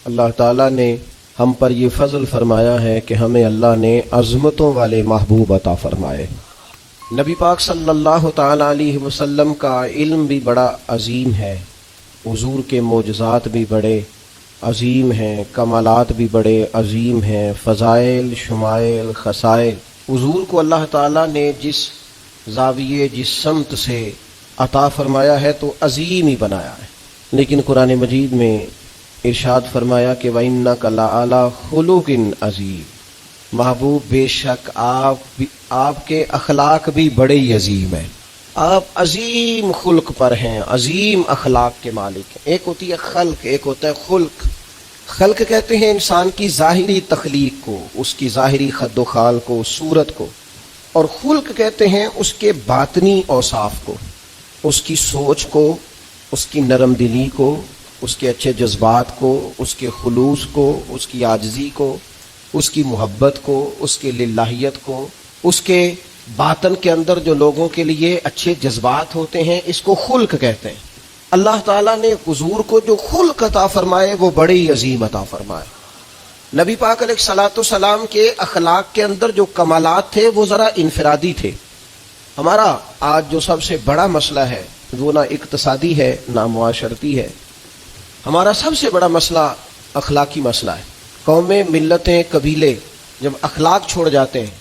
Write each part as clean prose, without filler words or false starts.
اللہ تعالیٰ نے ہم پر یہ فضل فرمایا ہے کہ ہمیں اللہ نے عظمتوں والے محبوب عطا فرمائے۔ نبی پاک صلی اللہ تعالیٰ علیہ وسلم کا علم بھی بڑا عظیم ہے، حضور کے معجزات بھی بڑے عظیم ہیں، کمالات بھی بڑے عظیم ہیں، فضائل، شمائل، خصائل۔ حضور کو اللہ تعالیٰ نے جس زاویے، جس سمت سے عطا فرمایا ہے تو عظیم ہی بنایا ہے، لیکن قرآن مجید میں ارشاد فرمایا کہ وَإِنَّكَ لَعَلَىٰ خُلُقٍ عَظِيمٍ، محبوب بے شک آپ کے اخلاق بھی بڑے ہی عظیم ہیں، آپ عظیم خلق پر ہیں، عظیم اخلاق کے مالک ہیں۔ ایک ہوتی ہے خلق، ایک ہوتا ہے خلق۔ خلق کہتے ہیں انسان کی ظاہری تخلیق کو، اس کی ظاہری خد و خال کو، صورت کو، اور خلق کہتے ہیں اس کے باطنی اوصاف کو، اس کی سوچ کو، اس کی نرم دلی کو، اس کے اچھے جذبات کو، اس کے خلوص کو، اس کی عاجزی کو، اس کی محبت کو، اس کے للہیت کو، اس کے باطن کے اندر جو لوگوں کے لیے اچھے جذبات ہوتے ہیں، اس کو خلق کہتے ہیں۔ اللہ تعالیٰ نے حضور کو جو خلق عطا فرمائے وہ بڑے ہی عظیم عطا فرمائے۔ نبی پاک علیہ الصلوۃ والسلام کے اخلاق کے اندر جو کمالات تھے وہ ذرا انفرادی تھے۔ ہمارا آج جو سب سے بڑا مسئلہ ہے وہ نہ اقتصادی ہے نہ معاشرتی ہے، ہمارا سب سے بڑا مسئلہ اخلاقی مسئلہ ہے۔ قومیں، ملتیں، قبیلے جب اخلاق چھوڑ جاتے ہیں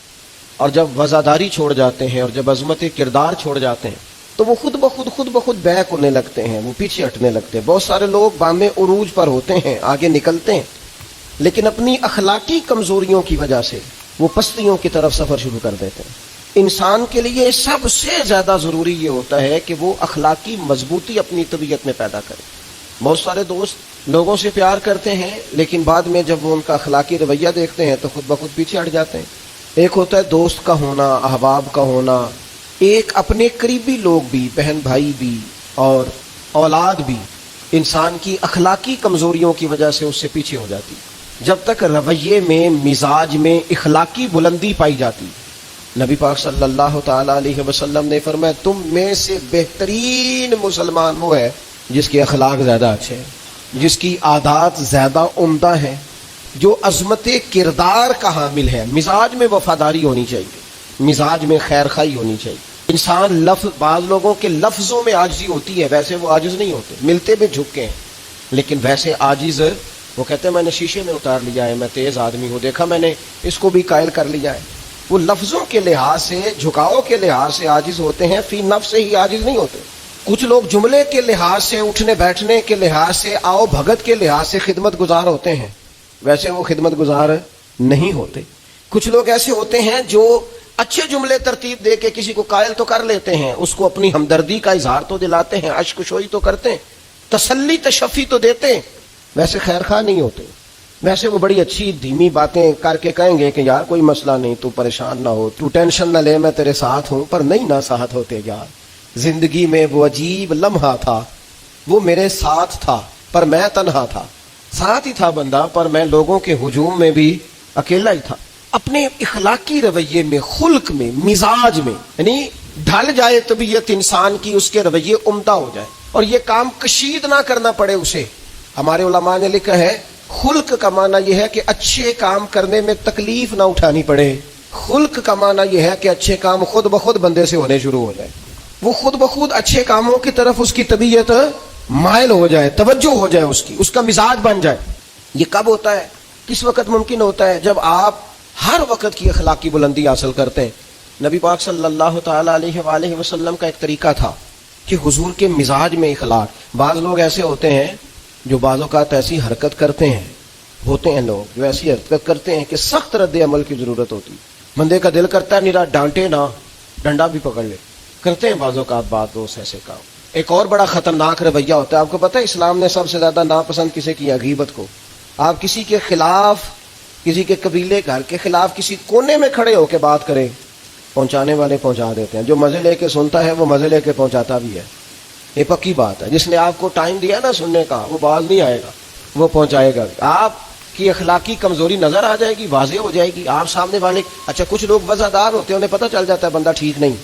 اور جب وزاداری چھوڑ جاتے ہیں اور جب عظمت کردار چھوڑ جاتے ہیں تو وہ خود بخود بیک ہونے لگتے ہیں، وہ پیچھے ہٹنے لگتے ہیں۔ بہت سارے لوگ بام عروج پر ہوتے ہیں، آگے نکلتے ہیں، لیکن اپنی اخلاقی کمزوریوں کی وجہ سے وہ پستیوں کی طرف سفر شروع کر دیتے ہیں۔ انسان کے لیے سب سے زیادہ ضروری یہ ہوتا ہے کہ وہ اخلاقی مضبوطی اپنی طبیعت میں پیدا کرے۔ بہت سارے دوست لوگوں سے پیار کرتے ہیں لیکن بعد میں جب وہ ان کا اخلاقی رویہ دیکھتے ہیں تو خود بخود پیچھے ہٹ جاتے ہیں۔ ایک ہوتا ہے دوست کا ہونا، احباب کا ہونا، ایک اپنے قریبی لوگ بھی، بہن بھائی بھی اور اولاد بھی انسان کی اخلاقی کمزوریوں کی وجہ سے اس سے پیچھے ہو جاتی۔ جب تک رویے میں، مزاج میں اخلاقی بلندی پائی جاتی، نبی پاک صلی اللہ تعالیٰ علیہ وسلم نے فرمایا تم میں سے بہترین مسلمان وہ ہے جس کے اخلاق زیادہ اچھے ہیں، جس کی عادات زیادہ عمدہ ہیں، جو عظمت کردار کا حامل ہے۔ مزاج میں وفاداری ہونی چاہیے، مزاج میں خیر خواہی ہونی چاہیے۔ انسان بعض لوگوں کے لفظوں میں عاجزی ہوتی ہے، ویسے وہ عاجز نہیں ہوتے، ملتے بھی جھکے ہیں، لیکن ویسے عاجز وہ کہتے ہیں میں نے شیشے میں اتار لیا ہے، میں تیز آدمی ہوں، دیکھا میں نے اس کو بھی قائل کر لیا ہے۔ وہ لفظوں کے لحاظ سے، جھکاؤ کے لحاظ سے عاجز ہوتے ہیں، فی نفس سے ہی عاجز نہیں ہوتے۔ کچھ لوگ جملے کے لحاظ سے، اٹھنے بیٹھنے کے لحاظ سے، آؤ بھگت کے لحاظ سے خدمت گزار ہوتے ہیں، ویسے وہ خدمت گزار نہیں ہوتے۔ کچھ لوگ ایسے ہوتے ہیں جو اچھے جملے ترتیب دے کے کسی کو قائل تو کر لیتے ہیں، اس کو اپنی ہمدردی کا اظہار تو دلاتے ہیں، اشک شوئی تو کرتے ہیں، تسلی تشفی تو دیتے ہیں، ویسے خیر خواہ نہیں ہوتے۔ ویسے وہ بڑی اچھی دھیمی باتیں کر کے کہیں گے کہ یار کوئی مسئلہ نہیں، تو پریشان نہ ہو، تو ٹینشن نہ لے، میں تیرے ساتھ ہوں، پر نہیں نہ ساتھ ہوتے یار۔ زندگی میں وہ عجیب لمحہ تھا، وہ میرے ساتھ تھا پر میں تنہا تھا، ساتھ ہی تھا بندہ پر میں لوگوں کے ہجوم میں بھی اکیلا ہی تھا۔ اپنے اخلاقی رویے میں، خلق میں، مزاج میں، یعنی ڈھل جائے طبیعت انسان کی، اس کے رویے عمدہ ہو جائے اور یہ کام کشید نہ کرنا پڑے اسے۔ ہمارے علماء نے لکھا ہے خلق کا معنی یہ ہے کہ اچھے کام کرنے میں تکلیف نہ اٹھانی پڑے۔ خلق کا معنی یہ ہے کہ اچھے کام خود بخود بندے سے ہونے شروع ہو جائے، وہ خود بخود اچھے کاموں کی طرف اس کی طبیعت مائل ہو جائے، توجہ ہو جائے، اس کا مزاج بن جائے۔ یہ کب ہوتا ہے، کس وقت ممکن ہوتا ہے؟ جب آپ ہر وقت کی اخلاقی بلندی حاصل کرتے ہیں۔ نبی پاک صلی اللہ تعالیٰ علیہ وآلہ وسلم کا ایک طریقہ تھا کہ حضور کے مزاج میں اخلاق۔ بعض لوگ ایسے ہوتے ہیں جو بعض اوقات ایسی حرکت کرتے ہیں، ہوتے ہیں لوگ جو ایسی حرکت کرتے ہیں کہ سخت رد عمل کی ضرورت ہوتی، بندے کا دل کرتا ہے نیرا ڈانٹے نہ، ڈنڈا بھی پکڑ لے، کرتے ہیں بعض اوقات بعض دوست ایسے کام۔ ایک اور بڑا خطرناک رویہ ہوتا ہے، آپ کو پتہ ہے اسلام نے سب سے زیادہ ناپسند کسے کیا؟ غیبت کو۔ آپ کسی کے خلاف، کسی کے قبیلے گھر کے خلاف کسی کونے میں کھڑے ہو کے بات کریں، پہنچانے والے پہنچا دیتے ہیں، جو مزے لے کے سنتا ہے وہ مزے لے کے پہنچاتا بھی ہے، یہ پکی بات ہے۔ جس نے آپ کو ٹائم دیا نا سننے کا، وہ باز نہیں آئے گا، وہ پہنچائے گا۔ آپ کی اخلاقی کمزوری نظر آ جائے گی، واضح ہو جائے گی، آپ سامنے والے۔ اچھا کچھ لوگ وزادار ہوتے ہیں، انہیں پتہ چل جاتا ہے بندہ ٹھیک نہیں،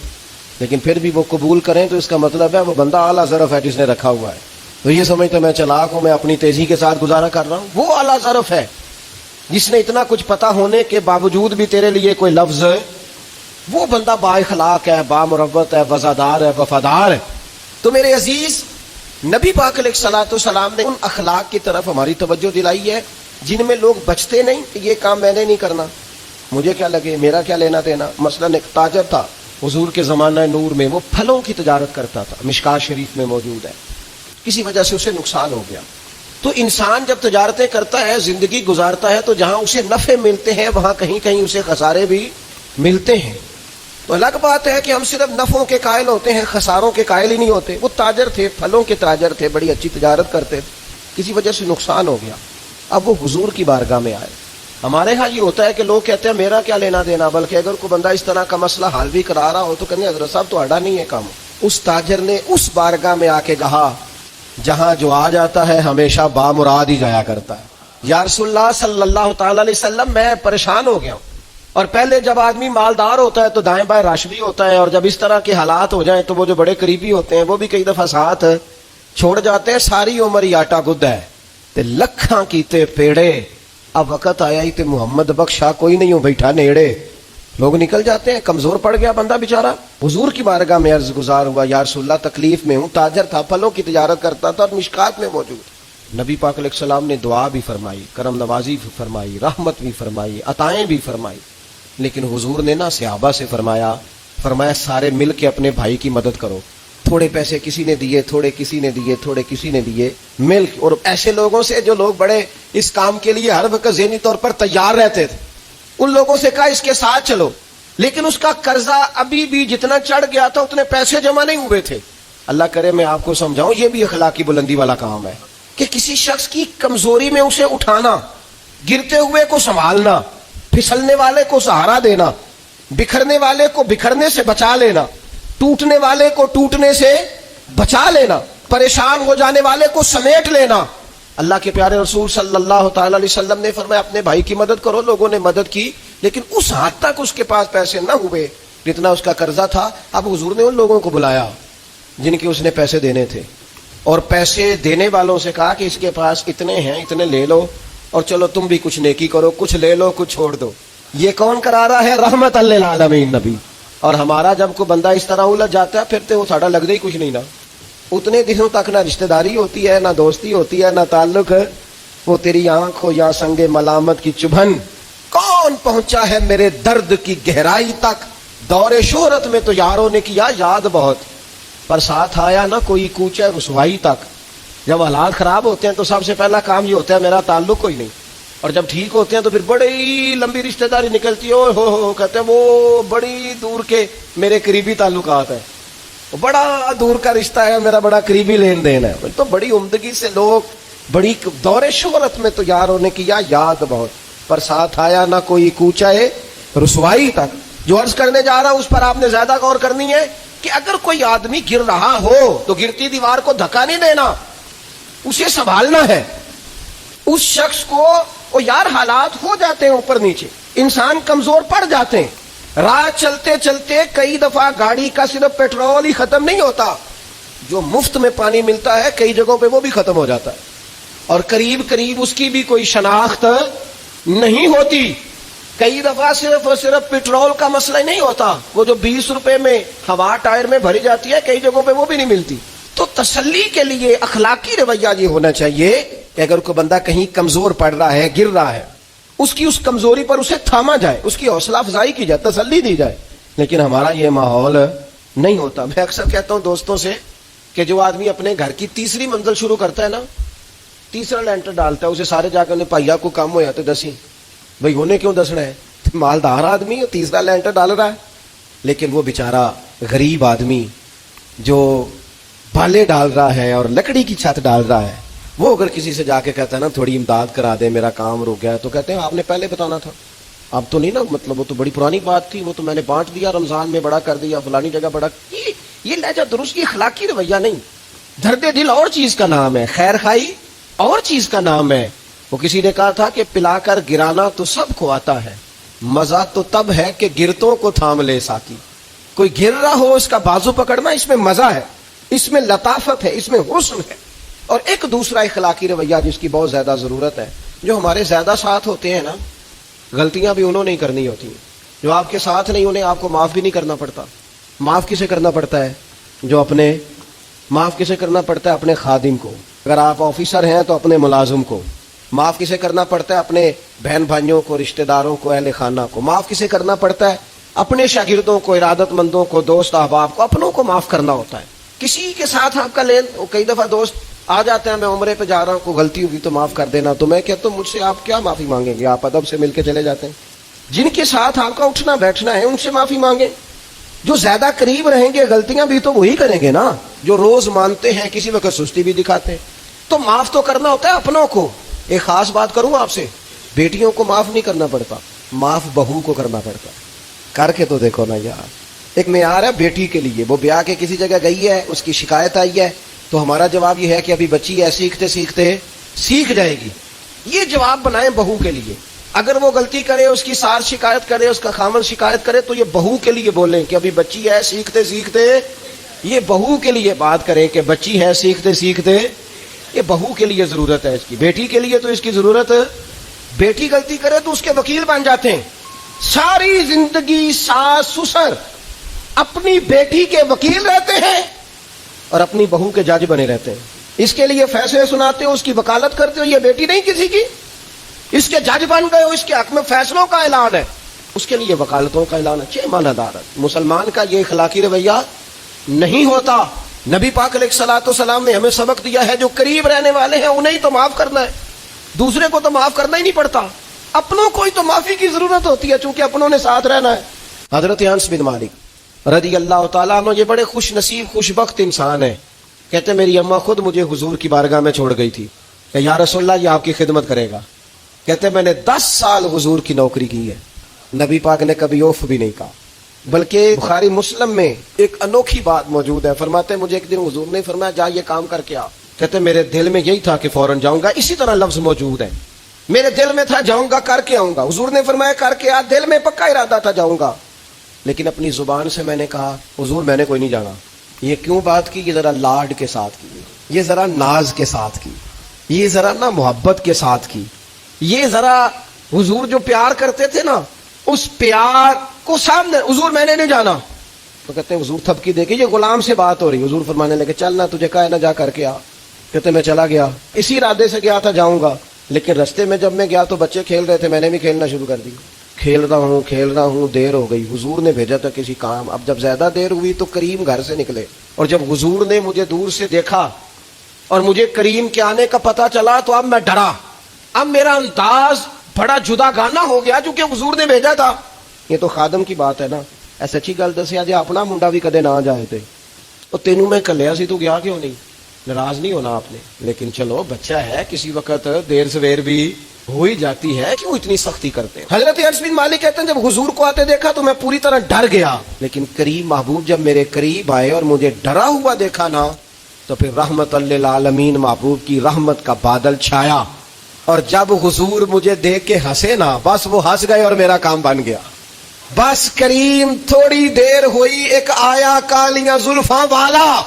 لیکن پھر بھی وہ قبول کریں تو اس کا مطلب ہے وہ بندہ اعلیٰ ظرف ہے جس نے رکھا ہوا ہے۔ تو یہ سمجھتے میں چلاک ہوں، میں اپنی تیزی کے ساتھ گزارا کر رہا ہوں. وہ اعلیٰ ظرف ہے جس نے اتنا کچھ پتا ہونے کے باوجود بھی تیرے لیے کوئی لفظ ہے، وہ بندہ با اخلاق ہے، با مروت ہے، وفادار ہے، وفادار ہے. تو میرے عزیز، نبی پاک علیہ الصلوۃ والسلام نے ان اخلاق کی طرف ہماری توجہ دلائی ہے جن میں لوگ بچتے نہیں کہ یہ کام میں نے نہیں کرنا، مجھے کیا لگے، میرا کیا لینا دینا. مثلا ایک تاجر تھا حضور کے زمانہ نور میں، وہ پھلوں کی تجارت کرتا تھا، مشکات شریف میں موجود ہے. کسی وجہ سے اسے نقصان ہو گیا. تو انسان جب تجارتیں کرتا ہے، زندگی گزارتا ہے، تو جہاں اسے نفع ملتے ہیں وہاں کہیں کہیں اسے خسارے بھی ملتے ہیں. تو الگ بات ہے کہ ہم صرف نفعوں کے قائل ہوتے ہیں، خساروں کے قائل ہی نہیں ہوتے. وہ تاجر تھے، پھلوں کے تاجر تھے، بڑی اچھی تجارت کرتے تھے، کسی وجہ سے نقصان ہو گیا. اب وہ حضور کی بارگاہ میں آئے. ہمارے ہاں یہ ہوتا ہے کہ لوگ کہتے ہیں میرا کیا لینا دینا، بلکہ اگر کوئی بندہ اس طرح کا مسئلہ حل بھی کرا رہا ہو تو کہنے حضرت صاحب تو اڑا نہیں ہے کام. اس تاجر نے اس بارگاہ میں آ کے کہا جہاں جو آ جاتا ہے ہمیشہ بامراد ہی جایا کرتا ہے. یا رسول اللہ صلی اللہ تعالی علیہ وسلم، میں پریشان ہو گیا ہوں. اور پہلے جب آدمی مالدار ہوتا ہے تو دائیں بائیں رش بھی ہوتا ہے، اور جب اس طرح کے حالات ہو جائیں تو وہ جو بڑے قریبی ہوتے ہیں وہ بھی کئی دفعہ ساتھ چھوڑ جاتے ہیں. ساری عمر ہی آٹا گد ہے تے لکھاں کیتے پیڑے، اب وقت آیا ہی تے محمد بخشا کوئی نہیں ہو بیٹھا نیڑے. لوگ نکل جاتے ہیں، کمزور پڑ گیا بندہ بیچارہ. حضور کی بارگاہ میں عرض گزار ہوا، یا رسول اللہ تکلیف میں ہوں. تاجر تھا، پھلوں کی تجارت کرتا تھا اور مشکات میں موجود. نبی پاک علیہ السلام نے دعا بھی فرمائی، کرم نوازی بھی فرمائی، رحمت بھی فرمائی، عطائیں بھی فرمائی. لیکن حضور نے نا صحابہ سے فرمایا سارے مل کے اپنے بھائی کی مدد کرو. تھوڑے پیسے کسی نے دیے، تھوڑے کسی نے دیے، تھوڑے کسی نے دیے، مل. اور ایسے لوگوں سے جو لوگ بڑے اس کام کے لیے ہر وقت ذہنی طور پر تیار رہتے تھے، ان لوگوں سے کہا اس کے ساتھ چلو. لیکن اس کا قرضہ ابھی بھی جتنا چڑھ گیا تھا اتنے پیسے جمع نہیں ہوئے تھے. اللہ کرے میں آپ کو سمجھاؤں، یہ بھی اخلاقی بلندی والا کام ہے کہ کسی شخص کی کمزوری میں اسے اٹھانا، گرتے ہوئے کو سنبھالنا، پھسلنے والے کو سہارا دینا، بکھرنے والے کو بکھرنے سے بچا لینا، ٹوٹنے والے کو ٹوٹنے سے بچا لینا، پریشان ہو جانے والے کو سمیٹ لینا. اللہ کے پیارے رسول صلی اللہ تعالی علیہ وسلم نے فرمایا اپنے بھائی کی مدد کرو. لوگوں نے مدد کی، لیکن اس حد تک اس کے پاس پیسے نہ ہوئے جتنا اس کا قرضہ تھا. اب حضور نے ان لوگوں کو بلایا جن کے اس نے پیسے دینے تھے، اور پیسے دینے والوں سے کہا کہ اس کے پاس اتنے ہیں، اتنے لے لو، اور چلو تم بھی کچھ نیکی کرو، کچھ لے لو کچھ چھوڑ دو. یہ کون کرا رہا ہے؟ رحمت للعالمین نبی. اور ہمارا جب کوئی بندہ اس طرح الجھ جاتا ہے پھر تو وہ ساڑا لگتا ہی کچھ نہیں نا. اتنے دنوں تک نہ رشتہ داری ہوتی ہے، نہ دوستی ہوتی ہے، نہ تعلق ہے. وہ تیری آنکھ ہو یا سنگ ملامت کی چبھن، کون پہنچا ہے میرے درد کی گہرائی تک. دور شہرت میں تو یاروں نے کیا یاد بہت، پر ساتھ آیا نہ کوئی کوچہ رسوائی تک. جب حالات خراب ہوتے ہیں تو سب سے پہلا کام یہ ہوتا ہے میرا تعلق کوئی نہیں، اور جب ٹھیک ہوتے ہیں تو پھر بڑی لمبی رشتہ داری نکلتی ہے. ہو کہتے ہیں وہ بڑی دور کے میرے قریبی تعلقات ہیں، بڑا دور کا رشتہ ہے میرا، بڑا قریبی لین دین ہے. تو بڑی عمدگی سے لوگ، بڑی دور شہرت میں تو یاروں نے کیا یاد بہت، پر ساتھ آیا نہ کوئی کوچہ رسوائی تک. جو عرض کرنے جا رہا ہوں اس پر آپ نے زیادہ غور کرنی ہے کہ اگر کوئی آدمی گر رہا ہو تو گرتی دیوار کو دھکا نہیں دینا، اسے سنبھالنا ہے. اس شخص کو یار حالات ہو جاتے ہیں اوپر نیچے، انسان کمزور پڑ جاتے ہیں. راہ چلتے چلتے کئی دفعہ گاڑی کا صرف پیٹرول ہی ختم نہیں ہوتا، جو مفت میں پانی ملتا ہے کئی جگہوں پہ وہ بھی ختم ہو جاتا ہے، اور قریب قریب اس کی بھی کوئی شناخت نہیں ہوتی. کئی دفعہ صرف اور صرف پیٹرول کا مسئلہ نہیں ہوتا، وہ جو 20 روپے میں ہوا ٹائر میں بھری جاتی ہے کئی جگہوں پہ وہ بھی نہیں ملتی. تو تسلی کے لیے اخلاقی رویہ یہ ہونا چاہیے کہ اگر کوئی بندہ کہیں کمزور پڑ رہا ہے، گر رہا ہے، اس کی اس کمزوری پر اسے تھاما جائے، اس کی حوصلہ افزائی کی جائے، تسلی دی جائے. لیکن ہمارا یہ ماحول نہیں ہوتا. میں اکثر کہتا ہوں دوستوں سے کہ جو آدمی اپنے گھر کی تیسری منزل شروع کرتا ہے نا، تیسرا لینٹر ڈالتا ہے، اسے سارے جا کے پائیا کو کام ہو جاتے دسی بھائی ہونے کیوں دسنا ہے، مالدار آدمی ہے تیسرا لینٹر ڈال رہا ہے. لیکن وہ بیچارہ غریب آدمی جو بالے ڈال رہا ہے اور لکڑی کی چھت ڈال رہا ہے، وہ اگر کسی سے جا کے کہتا ہے نا تھوڑی امداد کرا دے میرا کام رک گیا، تو کہتے ہیں آپ نے پہلے بتانا تھا. اب تو نہیں نا، مطلب وہ تو بڑی پرانی بات تھی، وہ تو میں نے بانٹ دیا، رمضان میں بڑا کر دیا، فلانی جگہ بڑا. یہ لہجہ درست کی اخلاقی رویہ نہیں. درد دل اور چیز کا نام ہے، خیر خائی اور چیز کا نام ہے. وہ کسی نے کہا تھا کہ پلا کر گرانا تو سب کو آتا ہے، مزہ تو تب ہے کہ گرتوں کو تھام لے ساقی. کوئی گر رہا ہو اس کا بازو پکڑنا، اس میں مزہ ہے، اس میں لطافت ہے، اس میں حسن ہے. اور ایک دوسرا اخلاقی رویہ جس کی بہت زیادہ ضرورت ہے، جو ہمارے زیادہ ساتھ ہوتے ہیں نا، غلطیاں بھی انہوں نے ہی کرنی ہوتی ہیں. جو آپ کے ساتھ نہیں انہیں آپ کو معاف بھی نہیں کرنا پڑتا. معاف کسے کرنا پڑتا ہے؟ معاف کسے کرنا پڑتا ہے؟ اپنے خادم کو. اگر آپ آفیسر ہیں تو اپنے ملازم کو. معاف کسے کرنا پڑتا ہے؟ اپنے بہن بھائیوں کو، رشتہ داروں کو، اہل خانہ کو. معاف کسے کرنا پڑتا ہے؟ اپنے شاگردوں کو، ارادت مندوں کو، دوست احباب کو. اپنوں کو معاف کرنا ہوتا ہے. کسی کے ساتھ آپ کا کئی دفعہ دوست آ جاتے ہیں، میں عمرے پہ جا رہا ہوں، کوئی غلطی ہوگی تو معاف کر دینا. تو میں کہتا ہوں مجھ سے آپ کیا معافی مانگیں گے؟ آپ ادب سے مل کے چلے جاتے ہیں. جن کے ساتھ آپ کا اٹھنا بیٹھنا ہے ان سے معافی مانگیں. جو زیادہ قریب رہیں گے غلطیاں بھی تو وہی کریں گے نا، جو روز مانتے ہیں، کسی وقت سستی بھی دکھاتے ہیں. تو معاف تو کرنا ہوتا ہے اپنوں کو. ایک خاص بات کروں آپ سے، بیٹیوں کو معاف نہیں کرنا پڑتا، معاف بہو کو کرنا پڑتا. کر کے تو دیکھو نا یار. ایک معیار ہے بیٹی کے لیے، وہ بیاہ کے کسی جگہ گئی ہے، اس کی شکایت آئی ہے، تو ہمارا جواب یہ ہے کہ ابھی بچی ہے، سیکھتے سیکھتے سیکھ جائے گی. یہ جواب بنائیں بہو کے لیے. اگر وہ غلطی کرے، اس کی ساس شکایت کرے، اس کا خامن شکایت کرے، تو یہ بہو کے لیے بولیں کہ ابھی بچی ہے، سیکھتے سیکھتے. یہ بہو کے لیے بات کریں کہ بچی ہے، سیکھتے سیکھتے. یہ بہو کے لیے ضرورت ہے اس کی. بیٹی کے لیے تو اس کی ضرورت، بیٹی غلطی کرے تو اس کے وکیل بن جاتے ہیں. ساری زندگی ساس سسر اپنی بیٹی کے وکیل رہتے ہیں اور اپنی بہو کے جج بنے رہتے ہیں. اس کے لیے فیصلے سناتے ہو، اس کی وکالت کرتے ہو. یہ بیٹی نہیں کسی کی، اس کے جج بن گئے ہو، اس کے حق میں فیصلوں کا اعلان ہے، اس کے لیے وکالتوں کا اعلان ہے. چھ معنی دار ہے. مسلمان کا یہ اخلاقی رویہ نہیں ہوتا. نبی پاک علیہ الصلوۃ والسلام نے ہمیں سبق دیا ہے، جو قریب رہنے والے ہیں انہیں ہی تو معاف کرنا ہے، دوسرے کو تو معاف کرنا ہی نہیں پڑتا. اپنوں کو ہی تو معافی کی ضرورت ہوتی ہے، چونکہ اپنوں نے ساتھ رہنا ہے. حضرت انس بن مالک رضی اللہ تعالیٰ عنہ یہ بڑے خوش نصیب خوش بخت انسان ہیں. کہتے میری اماں خود مجھے حضور کی بارگاہ میں چھوڑ گئی تھی کہ یا رسول اللہ یہ آپ کی خدمت کرے گا. کہتے میں نے 10 سال حضور کی نوکری کی ہے. نبی پاک نے کبھی اوف بھی نہیں کہا. بلکہ بخاری مسلم میں ایک انوکھی بات موجود ہے. فرماتے مجھے ایک دن حضور نے فرمایا جا یہ کام کر کے آ. کہتے میرے دل میں یہی تھا کہ فوراً جاؤں گا. اسی طرح لفظ موجود ہے، میرے دل میں تھا جاؤں گا، کر کے آؤں گا. حضور نے فرمایا کر کے آ. دل میں پکا ارادہ تھا جاؤں گا، لیکن اپنی زبان سے میں نے کہا حضور میں نے کوئی نہیں جانا. یہ کیوں بات کی؟ یہ ذرا لاڈ کے ساتھ کی، یہ ذرا ناز کے ساتھ کی، یہ ذرا نا محبت کے ساتھ کی. یہ ذرا حضور جو پیار کرتے تھے نا، اس پیار کو سامنے، حضور میں نے نہیں جانا. تو کہتے ہیں حضور تھپکی دے کے، یہ غلام سے بات ہو رہی، حضور فرمانے لگے چل نہ تجھے کہا ہے نہ جا کر کے آ. کہتے میں چلا گیا، اسی ارادے سے گیا تھا جاؤں گا، لیکن رستے میں جب میں گیا تو بچے کھیل رہے تھے، میں نے بھی کھیلنا شروع کر دی. کھیل رہا ہوں دیر ہو گئی. حضور نے بھیجا تھا کسی کام. اب جب زیادہ دیر ہوئی تو کریم گھر سے نکلے، اور جب حضور نے مجھے دور سے دیکھا اور مجھے کریم کے آنے کا پتہ چلا تو اب میں ڈرا. اب میرا انداز بڑا جدا گانا ہو گیا چونکہ حضور نے بھیجا تھا. یہ تو خادم کی بات ہے نا. ایسے اچھی گل دسیا جی اپنا منڈا بھی کدے نہ جائے تھے. اور تینوں میں کلیا سی تو گیا کیوں نہیں؟ ناراض نہیں ہونا آپ نے، لیکن چلو بچہ ہے، کسی وقت دیر سویر بھی ہو ہی جاتی ہے، کیوں اتنی سختی کرتے ہیں؟ حضرت انس بن مالک کہتے ہیں جب حضور کو آتے دیکھا تو میں پوری طرح ڈر گیا، لیکن کریم محبوب جب میرے قریب آئے اور مجھے ڈرا ہوا دیکھا نا، تو پھر رحمت للعالمین محبوب کی رحمت کا بادل چھایا. اور جب حضور مجھے دیکھ کے ہنسے نا، بس وہ ہنس گئے اور میرا کام بن گیا. بس کریم تھوڑی دیر ہوئی، ایک آیا کالیاں زلفاں والا،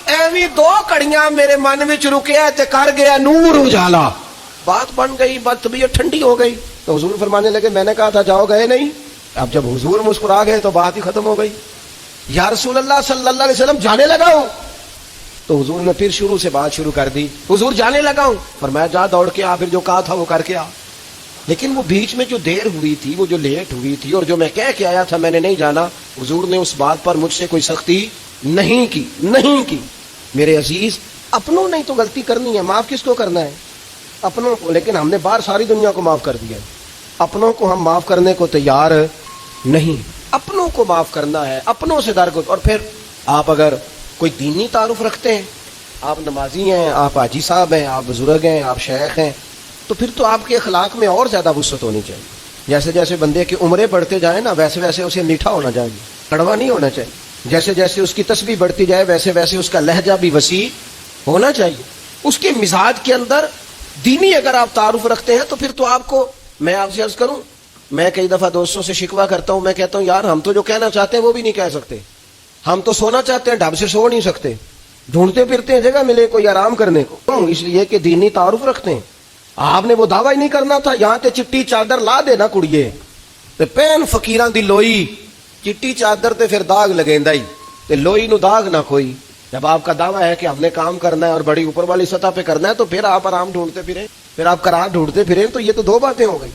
ایویں 2 کڑیاں میرے من وچ رکیا تے کر گیا نور اجالا. بات بن گئی، بات طبیعت ٹھنڈی ہو گئی. تو حضور فرمانے لگے میں نے کہا تھا جاؤ، گئے نہیں. اب جب حضور مسکرا گئے تو بات ہی ختم ہو گئی. یا رسول اللہ صلی اللہ علیہ وسلم جانے لگا ہوں. تو حضور نے پھر شروع سے بات شروع کر دی. حضور جانے لگا ہوں، فرمایا جا دوڑ کے آ، پھر جو کہا تھا وہ کر کے آ. لیکن وہ بیچ میں جو دیر ہوئی تھی، وہ جو لیٹ ہوئی تھی، اور جو میں کہہ کے آیا تھا میں نے نہیں جانا، حضور نے اس بات پر مجھ سے کوئی سختی نہیں کی. میرے عزیز، اپنوں نہیں تو غلطی کرنی ہے، معاف کس کو کرنا ہے؟ اپنوں کو. لیکن ہم نے باہر ساری دنیا کو معاف کر دیا ہے، اپنوں کو ہم معاف کرنے کو تیار نہیں. اپنوں کو معاف کرنا ہے، اپنوں سے درگزر. اور پھر آپ اگر کوئی دینی تعارف رکھتے ہیں، آپ نمازی ہیں، آپ حاجی صاحب ہیں، آپ بزرگ ہیں، آپ شیخ ہیں، تو پھر تو آپ کے اخلاق میں اور زیادہ وسعت ہونی چاہیے. جیسے جیسے بندے کی عمریں بڑھتے جائیں نا، ویسے ویسے اسے میٹھا ہونا چاہیے، کڑوا نہیں ہونا چاہیے. جیسے جیسے اس کی تسبیح بڑھتی جائے ویسے ویسے اس کا لہجہ بھی وسیع ہونا چاہیے. اس کے مزاج کے اندر دینی اگر آپ تعارف رکھتے ہیں تو پھر تو آپ کو، میں آپ سے عرض کروں، میں کئی دفعہ دوستوں سے شکوہ کرتا ہوں، میں کہتا ہوں یار ہم تو جو کہنا چاہتے ہیں وہ بھی نہیں کہہ سکتے. ہم تو سونا چاہتے ہیں، ڈھب سے سو نہیں سکتے. ڈھونڈتے پھرتے ہیں جگہ ملے کوئی آرام کرنے کو، اس لیے کہ دینی تعارف رکھتے ہیں۔ آپ نے وہ دعویٰ ہی نہیں کرنا تھا، یہاں تے چٹی چادر لا دینا کڑیے تے پین فقیراں دی لوئی، چٹی چادر تے پھر داغ لگیندا ہی تے لوئی نو داغ نہ کوئی۔ جب آپ کا دعویٰ ہے کہ ہم نے کام کرنا ہے اور بڑی اوپر والی سطح پہ کرنا ہے تو پھر آپ آرام ڈھونڈتے پھریں، پھر آپ قرار ڈھونڈتے پھریں، تو یہ تو دو باتیں ہو گئی۔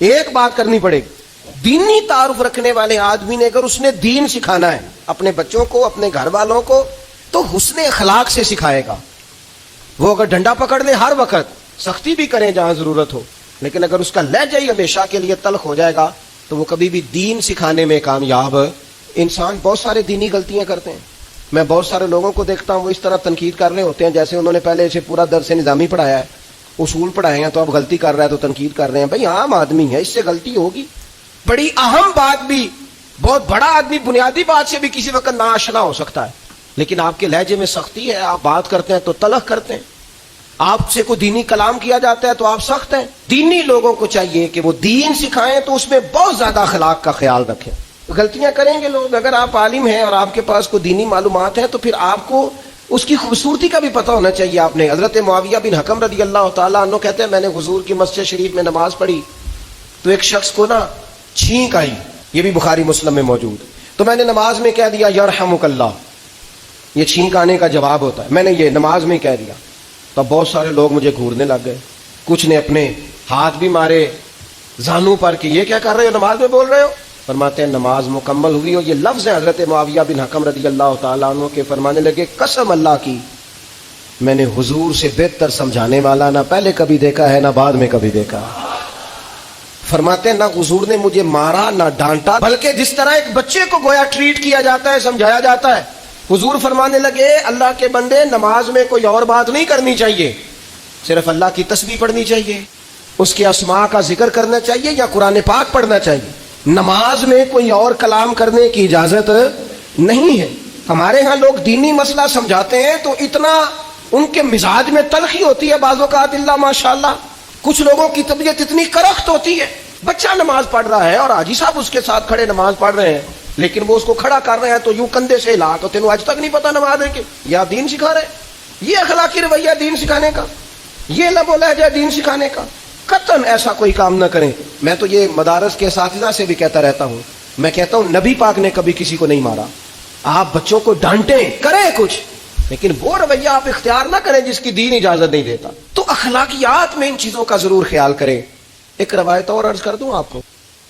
ایک بات کرنی پڑے گی، دینی تعارف رکھنے والے آدمی نے اگر اس نے دین سکھانا ہے اپنے بچوں کو، اپنے گھر والوں کو، تو حسن اخلاق سے سکھائے گا۔ وہ اگر ڈنڈا پکڑ لے ہر وقت، سختی بھی کریں جہاں ضرورت ہو، لیکن اگر اس کا لہجہ ہی ہمیشہ کے لیے تلخ ہو جائے گا تو وہ کبھی بھی دین سکھانے میں کامیاب۔ انسان بہت سارے دینی غلطیاں کرتے ہیں، میں بہت سارے لوگوں کو دیکھتا ہوں وہ اس طرح تنقید کر رہے ہوتے ہیں جیسے انہوں نے پہلے اسے پورا درس نظامی پڑھایا ہے، اصول پڑھائے ہیں، تو اب غلطی کر رہا ہے تو تنقید کر رہے ہیں۔ بھائی عام آدمی ہے، اس سے غلطی ہوگی، بڑی اہم بات بھی، بہت بڑا آدمی بنیادی بات سے بھی کسی وقت ناآشنا ہو سکتا ہے، لیکن آپ کے لہجے میں سختی ہے، آپ بات کرتے ہیں تو تلخ کرتے ہیں، آپ سے کوئی دینی کلام کیا جاتا ہے تو آپ سخت ہیں۔ دینی لوگوں کو چاہیے کہ وہ دین سکھائیں تو اس میں بہت زیادہ اخلاق کا خیال رکھیں۔ غلطیاں کریں گے لوگ، اگر آپ عالم ہیں اور آپ کے پاس کوئی دینی معلومات ہیں تو پھر آپ کو اس کی خوبصورتی کا بھی پتہ ہونا چاہیے۔ آپ نے حضرت معاویہ بن حکم رضی اللہ تعالیٰ عنہ کہتے ہیں میں نے حضور کی مسجد شریف میں نماز پڑھی تو ایک شخص کو نا چھینک آئی، یہ بھی بخاری مسلم میں موجود، تو میں نے نماز میں کہہ دیا یرحمک اللہ، یہ چھینک آنے کا جواب ہوتا ہے، میں نے یہ نماز میں کہہ دیا۔ تو بہت سارے لوگ مجھے گھورنے لگ گئے، کچھ نے اپنے ہاتھ بھی مارے زانوں پر کہ یہ کیا کر رہے ہو، نماز میں بول رہے ہو۔ فرماتے ہیں نماز مکمل ہوئی اور یہ لفظ ہے حضرت معاویہ بن حکم رضی اللہ تعالیٰ عنہ کے، فرمانے لگے قسم اللہ کی میں نے حضور سے بہتر سمجھانے والا نہ پہلے کبھی دیکھا ہے نہ بعد میں کبھی دیکھا۔ فرماتے ہیں نہ حضور نے مجھے مارا نہ ڈانٹا، بلکہ جس طرح ایک بچے کو گویا ٹریٹ کیا جاتا ہے، سمجھایا جاتا ہے۔ حضور فرمانے لگے اللہ کے بندے نماز میں کوئی اور بات نہیں کرنی چاہیے، صرف اللہ کی تسبیح پڑھنی چاہیے، اس کے اسماء کا ذکر کرنا چاہیے یا قرآن پاک پڑھنا چاہیے، نماز میں کوئی اور کلام کرنے کی اجازت نہیں ہے۔ ہمارے ہاں لوگ دینی مسئلہ سمجھاتے ہیں تو اتنا ان کے مزاج میں تلخی ہوتی ہے، بعض اوقات اللہ ماشاءاللہ کچھ لوگوں کی طبیعت اتنی کرخت ہوتی ہے، بچہ نماز پڑھ رہا ہے اور حاجی صاحب اس کے ساتھ کھڑے نماز پڑھ رہے ہیں، لیکن وہ اس کو کھڑا کر رہے ہیں تو یوں کندھے سے ہلا، تو تینوں آج تک نہیں پتا نماز ہے کہ یا دین سکھا رہے؟ یہ اخلاقی رویہ دین سکھانے کا، یہ لب و لہجہ دین سکھانے کا؟ قطعاً ایسا کوئی کام نہ کریں۔ میں تو یہ مدارس کے اساتذہ سے بھی کہتا رہتا ہوں، میں کہتا ہوں نبی پاک نے کبھی کسی کو نہیں مارا، آپ بچوں کو ڈانٹیں، کریں کچھ، لیکن وہ رویہ آپ اختیار نہ کریں جس کی دین اجازت نہیں دیتا۔ تو اخلاقیات میں ان چیزوں کا ضرور خیال کریں۔ ایک روایت اور عرض کر دوں آپ کو،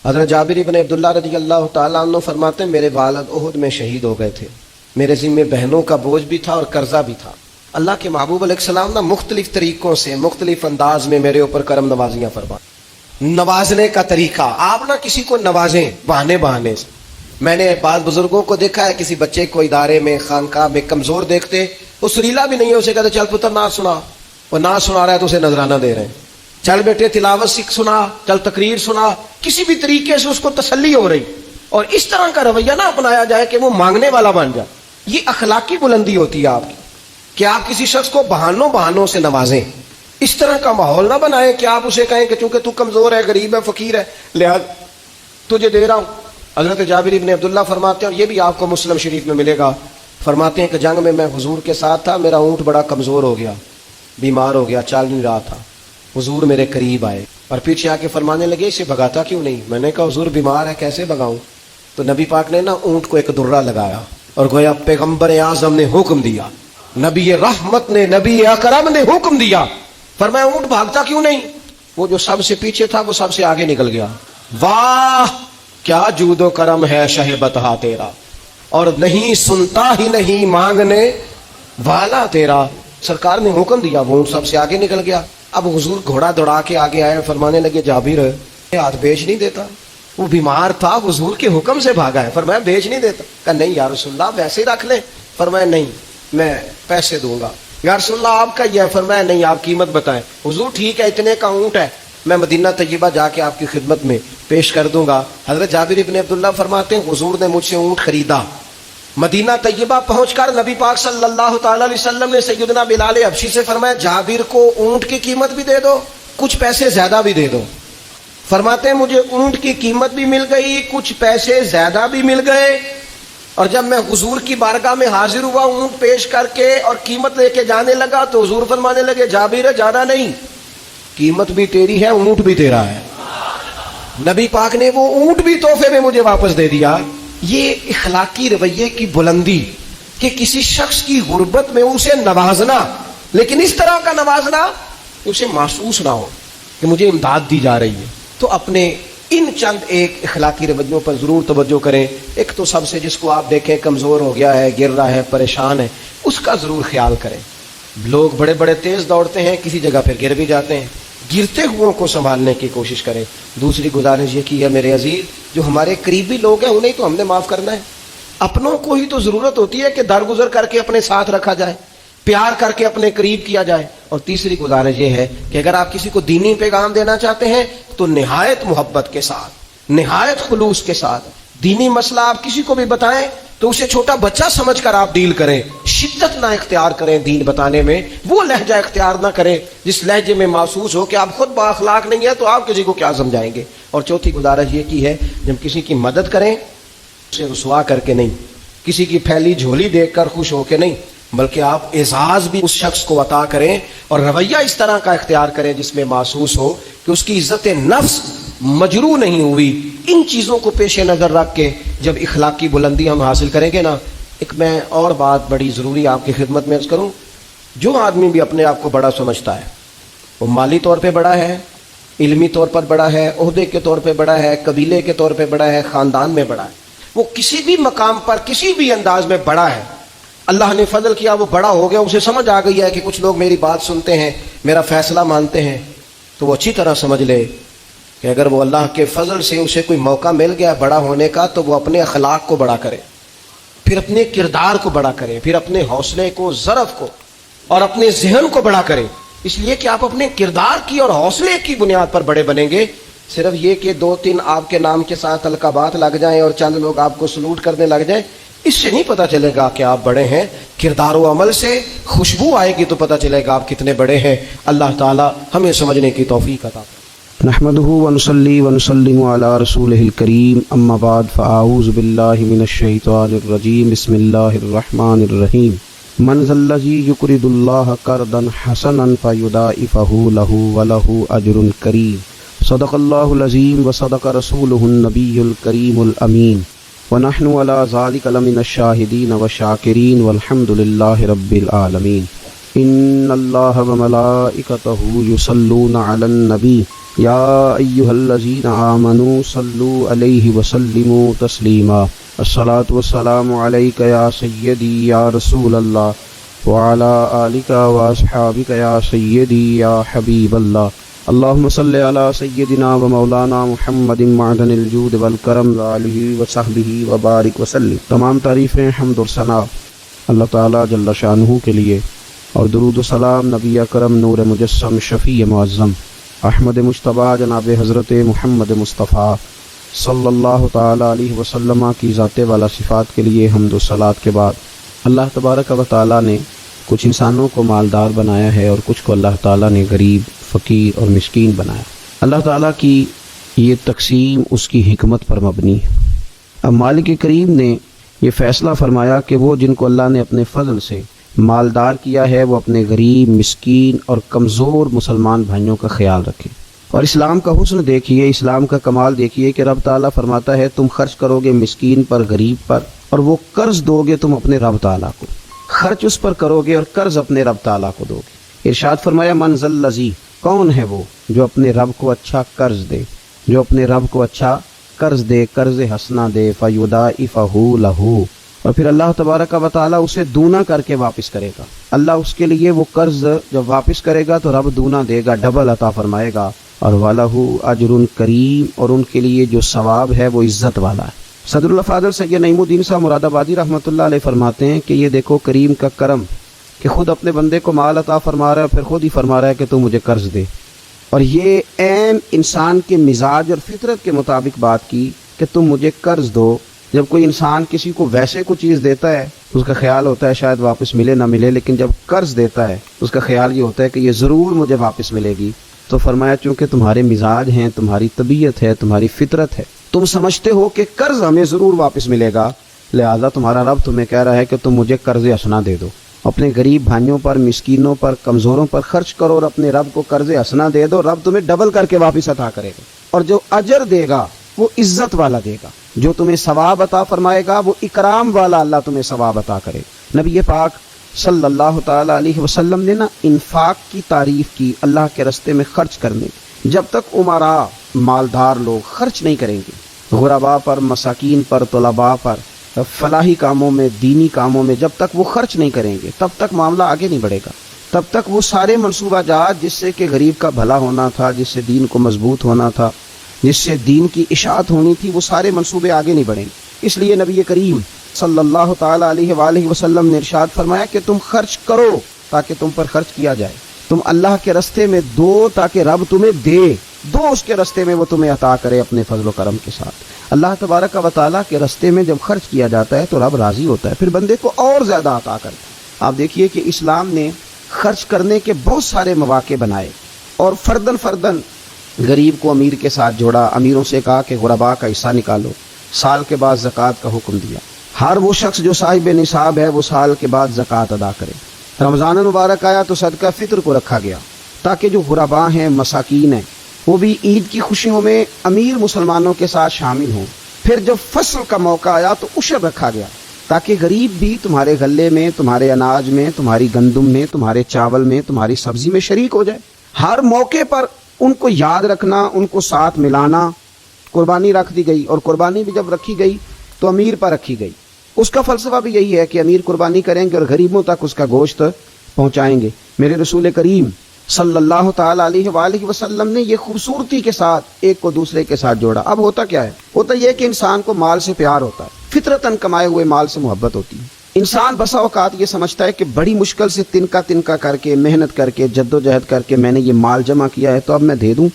حضرت جابر بن عبداللہ رضی اللہ تعالیٰ عنہ فرماتے ہیں میرے والد احد میں شہید ہو گئے تھے، میرے ذمہ بہنوں کا بوجھ بھی تھا اور قرضہ بھی تھا۔ اللہ کے محبوب علیہ السلام نا مختلف طریقوں سے مختلف انداز میں میرے اوپر کرم نوازیاں فرما۔ نوازنے کا طریقہ، آپ نہ کسی کو نوازیں بہانے سے۔ میں نے بعض بزرگوں کو دیکھا ہے کسی بچے کو ادارے میں خانقاہ میں کمزور دیکھتے، وہ سریلا بھی نہیں ہے، اسے کہتے چل پتر نعت سنا، وہ نعت سنا رہا ہے تو اسے نذرانہ دے رہے ہیں، چل بیٹے تلاوت سیکھ سنا، چل تقریر سنا، کسی بھی طریقے سے اس کو تسلی ہو رہی، اور اس طرح کا رویہ نہ اپنایا جائے کہ وہ مانگنے والا بن جائے۔ یہ اخلاقی بلندی ہوتی ہے آپ کی کہ آپ کسی شخص کو بہانوں سے نوازیں، اس طرح کا ماحول نہ بنائیں کہ آپ اسے کہیں کہ چونکہ تو کمزور ہے، غریب ہے، فقیر ہے، لہذا تجھے دے رہا ہوں۔ حضرت جابر بن عبداللہ فرماتے ہیں، اور یہ بھی آپ کو مسلم شریف میں ملے گا، فرماتے ہیں کہ جنگ میں میں حضور کے ساتھ تھا، میرا اونٹ بڑا کمزور ہو گیا، بیمار ہو گیا، چل نہیں رہا تھا، حضور میرے قریب آئے اور پیچھے آ کے فرمانے لگے اسے بھگاتا کیوں نہیں؟ میں نے کہا حضور بیمار ہے، کیسے بھگاؤں؟ تو نبی پاک نے نا اونٹ کو ایک درہ لگایا اور گویا پیغمبر اعظم نے حکم دیا، نبی رحمت نے، نبی اکرم نے حکم دیا، فرمایا اونٹ بھاگتا کیوں نہیں؟ وہ جو سب سے پیچھے تھا وہ سب سے آگے نکل گیا۔ واہ کیا جود و کرم ہے شہ بتہا تیرا، اور نہیں سنتا ہی نہیں مانگنے والا تیرا۔ سرکار نے حکم دیا، وہ اونٹ سب سے آگے نکل گیا۔ اب حضور گھوڑا دوڑا کے آگے آئے، فرمانے لگے جابر ہاتھ بیچ نہیں دیتا؟ وہ بیمار تھا، حضور کے حکم سے بھاگا ہے، فرمایا بیچ نہیں دیتا؟ کہا نہیں یا رسول اللہ ویسے ہی رکھ لیں، فرمایا نہیں میں پیسے دوں گا۔ یا رسول اللہ آپ کا یہ ہے، فرمایا نہیں آپ قیمت بتائیں۔ حضور ٹھیک ہے اتنے کا اونٹ ہے، میں مدینہ طیبہ جا کے آپ کی خدمت میں پیش کر دوں گا۔ حضرت جابر بن عبداللہ فرماتے ہیں حضور نے مجھ سے اونٹ خریدا، مدینہ طیبہ پہنچ کر نبی پاک صلی اللہ تعالی علیہ وسلم نے سیدنا بلال حبشی سے فرمایا جابر کو اونٹ کی قیمت بھی دے دو، کچھ پیسے زیادہ بھی دے دو۔ فرماتے ہیں مجھے اونٹ کی قیمت بھی مل گئی، کچھ پیسے زیادہ بھی مل گئے، اور جب میں حضور کی بارگاہ میں حاضر ہوا اونٹ پیش کر کے اور قیمت لے کے جانے لگا تو حضور فرمانے لگے جابر زیادہ نہیں، قیمت بھی تیری ہے، اونٹ بھی تیرا ہے۔ نبی پاک نے وہ اونٹ بھی تحفے میں مجھے واپس دے دیا۔ یہ اخلاقی رویے کی بلندی کہ کسی شخص کی غربت میں اسے نوازنا، لیکن اس طرح کا نوازنا اسے محسوس نہ ہو کہ مجھے امداد دی جا رہی ہے۔ تو اپنے ان چند ایک اخلاقی رویوں پر ضرور توجہ کریں۔ ایک تو سب سے جس کو آپ دیکھیں کمزور ہو گیا ہے، گر رہا ہے، پریشان ہے، اس کا ضرور خیال کریں۔ لوگ بڑے بڑے تیز دوڑتے ہیں، کسی جگہ پھر گر بھی جاتے ہیں، گرتے ہوئوں کو سنبھالنے کی کوشش کریں۔ دوسری گزارش یہ کی ہے میرے عزیز، جو ہمارے قریبی لوگ ہیں انہیں تو ہم نے معاف کرنا ہے، اپنوں کو ہی تو ضرورت ہوتی ہے کہ درگزر کر کے اپنے ساتھ رکھا جائے، پیار کر کے اپنے قریب کیا جائے۔ اور تیسری گزارش یہ ہے کہ اگر آپ کسی کو دینی پیغام دینا چاہتے ہیں تو نہایت محبت کے ساتھ، نہایت خلوص کے ساتھ دینی مسئلہ آپ کسی کو بھی بتائیں تو اسے چھوٹا بچہ سمجھ کر آپ ڈیل کریں، شدت نہ اختیار کریں دین بتانے میں، وہ لہجہ اختیار نہ کریں جس لہجے میں محسوس ہو کہ آپ خود بااخلاق نہیں ہے تو آپ کسی کو کیا سمجھائیں گے۔ اور چوتھی گزارش یہ کی ہے جب کسی کی مدد کریں اسے رسوا کر کے نہیں، کسی کی پھیلی جھولی دیکھ کر خوش ہو کے نہیں، بلکہ آپ اعزاز بھی اس شخص کو عطا کریں اور رویہ اس طرح کا اختیار کریں جس میں محسوس ہو کہ اس کی عزت نفس مجروح نہیں ہوئی۔ ان چیزوں کو پیش نظر رکھ کے جب اخلاقی بلندی ہم حاصل کریں گے نا، ایک میں اور بات بڑی ضروری آپ کی خدمت میں عرض کروں، جو آدمی بھی اپنے آپ کو بڑا سمجھتا ہے، وہ مالی طور پہ بڑا ہے، علمی طور پر بڑا ہے، عہدے کے طور پہ بڑا ہے، قبیلے کے طور پہ بڑا ہے، خاندان میں بڑا ہے، وہ کسی بھی مقام پر کسی بھی انداز میں بڑا ہے، اللہ نے فضل کیا وہ بڑا ہو گیا، اسے سمجھ آ گئی ہے کہ کچھ لوگ میری بات سنتے ہیں، میرا فیصلہ مانتے ہیں، تو وہ اچھی طرح سمجھ لے کہ اگر وہ اللہ کے فضل سے اسے کوئی موقع مل گیا بڑا ہونے کا تو وہ اپنے اخلاق کو بڑا کرے، پھر اپنے کردار کو بڑا کرے، پھر اپنے حوصلے کو، ظرف کو اور اپنے ذہن کو بڑا کرے، اس لیے کہ آپ اپنے کردار کی اور حوصلے کی بنیاد پر بڑے بنیں گے۔ صرف یہ کہ 2-3 آپ کے نام کے ساتھ القابات لگ جائیں اور چند لوگ آپ کو سلوٹ کرنے لگ جائیں، اس سے نہیں پتہ چلے گا کہ آپ بڑے ہیں۔ کردار و عمل سے خوشبو آئے گی تو پتہ چلے گا آپ کتنے بڑے ہیں۔ اللہ تعالی ہمیں سمجھنے کی توفیق عطا فرمائے۔ نحمده ونصلي ونسلم على رسوله الكريم اما بعد فاعوذ بالله من الشيطان الرجيم بسم الله الرحمن الرحيم من ذا الذي يقرض الله قرضا حسنا فيضاعفه له وله اجر كريم صدق الله العظيم وصدق رسوله النبي الكريم الامين ونحن على ذلك لمن الشاهدين والشاكرين والحمد لله رب العالمين ان الله وملائكته يصلون على النبي یا ایہا الذین آمنوا صلوا علیہ وسلموا تسلیما الصلاۃ والسلام علیک یا سیدی یا رسول اللہ وعلی آلک واصحابک یا سیدی یا حبیب اللہ اللہم صلی علی سیدنا و مولانا محمد معدن الجود والکرم وآلہ وصحبہ وبارک وسلم۔ تمام تعریفیں حمد و ثنا اللہ تعالی جل شانہ کے لیے، اور درود و سلام نبی اکرم نور مجسم شفیع معظم احمد مجتبیٰ جناب حضرت محمد مصطفیٰ صلی اللہ تعالی علیہ وسلم کی ذات والا صفات کے لیے حمد و صلات کے بعد، اللہ تبارک و تعالی نے کچھ انسانوں کو مالدار بنایا ہے اور کچھ کو اللہ تعالی نے غریب، فقیر اور مسکین بنایا۔ اللہ تعالی کی یہ تقسیم اس کی حکمت پر مبنی ہے۔ اب مالک کریم نے یہ فیصلہ فرمایا کہ وہ جن کو اللہ نے اپنے فضل سے مالدار کیا ہے وہ اپنے غریب، مسکین اور کمزور مسلمان بھائیوں کا خیال رکھیں۔ اور اسلام کا حسن دیکھیے، اسلام کا کمال دیکھیے کہ رب تعالیٰ فرماتا ہے تم خرچ کرو گے مسکین پر، غریب پر، اور وہ قرض دو گے تم اپنے رب تعالیٰ کو، خرچ اس پر کرو گے اور قرض اپنے رب تعالیٰ کو دو گے۔ ارشاد فرمایا من ذا الذی، کون ہے وہ جو اپنے رب کو اچھا قرض دے، جو اپنے رب کو اچھا قرض دے، قرض حسنہ دے، فیضاعفہ لہ، اور پھر اللہ تبارک و تعالیٰ اسے دونا کر کے واپس کرے گا۔ اللہ اس کے لیے وہ قرض جب واپس کرے گا تو رب دونا دے گا، ڈبل عطا فرمائے گا۔ اور وَلَهُ أَجْرٌ کریم، اور ان کے لیے جو ثواب ہے وہ عزت والا ہے۔ صدر الفاضل سید نعیم الدین صاحب مراد آبادی رحمۃ اللہ علیہ فرماتے ہیں کہ یہ دیکھو کریم کا کرم کہ خود اپنے بندے کو مال عطا فرما رہا ہے، پھر خود ہی فرما رہا ہے کہ تو مجھے قرض دے۔ اور یہ عین انسان کے مزاج اور فطرت کے مطابق بات کی کہ تم مجھے قرض دو۔ جب کوئی انسان کسی کو ویسے کوئی چیز دیتا ہے اس کا خیال ہوتا ہے شاید واپس ملے نہ ملے، لیکن جب قرض دیتا ہے اس کا خیال یہ ہوتا ہے کہ یہ ضرور مجھے واپس ملے گی۔ تو فرمایا چونکہ تمہارے مزاج ہیں، تمہاری طبیعت ہے، تمہاری فطرت ہے، تم سمجھتے ہو کہ قرض ہمیں ضرور واپس ملے گا، لہذا تمہارا رب تمہیں کہہ رہا ہے کہ تم مجھے قرض حسنہ دے دو، اپنے غریب بھائیوں پر، مسکینوں پر، کمزوروں پر خرچ کرو اور اپنے رب کو قرض حسنہ دے دو، رب تمہیں ڈبل کر کے واپس عطا کرے گا، اور جو اجر دے گا وہ عزت والا دے گا، جو تمہیں ثواب عطا فرمائے گا وہ اکرام والا اللہ تمہیں ثواب عطا کرے گا۔ نبی پاک صلی اللہ تعالی علیہ وسلم نے انفاق کی تعریف کی، اللہ کے راستے میں خرچ کرنے کی۔ جب تک امراء مالدار لوگ خرچ نہیں کریں گے غرباء پر، مساکین پر، طلباء پر، فلاحی کاموں میں، دینی کاموں میں جب تک وہ خرچ نہیں کریں گے تب تک معاملہ آگے نہیں بڑھے گا، تب تک وہ سارے منصوبہ جات جس سے کہ غریب کا بھلا ہونا تھا، جس سے دین کو مضبوط ہونا تھا، جس سے دین کی اشاعت ہونی تھی، وہ سارے منصوبے آگے نہیں بڑھیں گے۔ اس لیے نبی کریم صلی اللہ تعالی علیہ وآلہ وسلم نے ارشاد فرمایا کہ تم خرچ کرو تاکہ تم پر خرچ کیا جائے، تم اللہ کے راستے میں دو تاکہ رب تمہیں دے، دو اس کے راستے میں وہ تمہیں عطا کرے اپنے فضل و کرم کے ساتھ۔ اللہ تبارک و تعالیٰ کے راستے میں جب خرچ کیا جاتا ہے تو رب راضی ہوتا ہے، پھر بندے کو اور زیادہ عطا کرتا ہے۔ آپ دیکھیے کہ اسلام نے خرچ کرنے کے بہت سارے مواقع بنائے اور فردن فردن غریب کو امیر کے ساتھ جوڑا، امیروں سے کہا کہ غرباء کا حصہ نکالو، سال کے بعد زکوٰۃ کا حکم دیا، ہر وہ شخص جو صاحب نصاب ہے وہ سال کے بعد زکوٰۃ ادا کرے۔ رمضان المبارک آیا تو صدقہ فطر کو رکھا گیا تاکہ جو غرباء ہیں، مساکین ہیں، وہ بھی عید کی خوشیوں میں امیر مسلمانوں کے ساتھ شامل ہوں۔ پھر جب فصل کا موقع آیا تو عشر رکھا گیا تاکہ غریب بھی تمہارے غلے میں، تمہارے اناج میں، تمہاری گندم میں، تمہارے چاول میں، تمہاری سبزی میں شریک ہو جائے۔ ہر موقع پر ان کو یاد رکھنا، ان کو ساتھ ملانا۔ قربانی رکھ دی گئی، اور قربانی بھی جب رکھی گئی تو امیر پر رکھی گئی۔ اس کا فلسفہ بھی یہی ہے کہ امیر قربانی کریں گے اور غریبوں تک اس کا گوشت پہنچائیں گے۔ میرے رسول کریم صلی اللہ تعالی علیہ وآلہ وسلم نے یہ خوبصورتی کے ساتھ ایک کو دوسرے کے ساتھ جوڑا۔ اب ہوتا کیا ہے؟ ہوتا یہ کہ انسان کو مال سے پیار ہوتا ہے، فطرتاً کمائے ہوئے مال سے محبت ہوتی ہے۔ انسان بسا اوقات یہ سمجھتا ہے کہ بڑی مشکل سے تنکا کر کے، محنت کر کے، جد و جہد کر کے میں نے یہ مال جمع کیا ہے تو اب میں دے دوں۔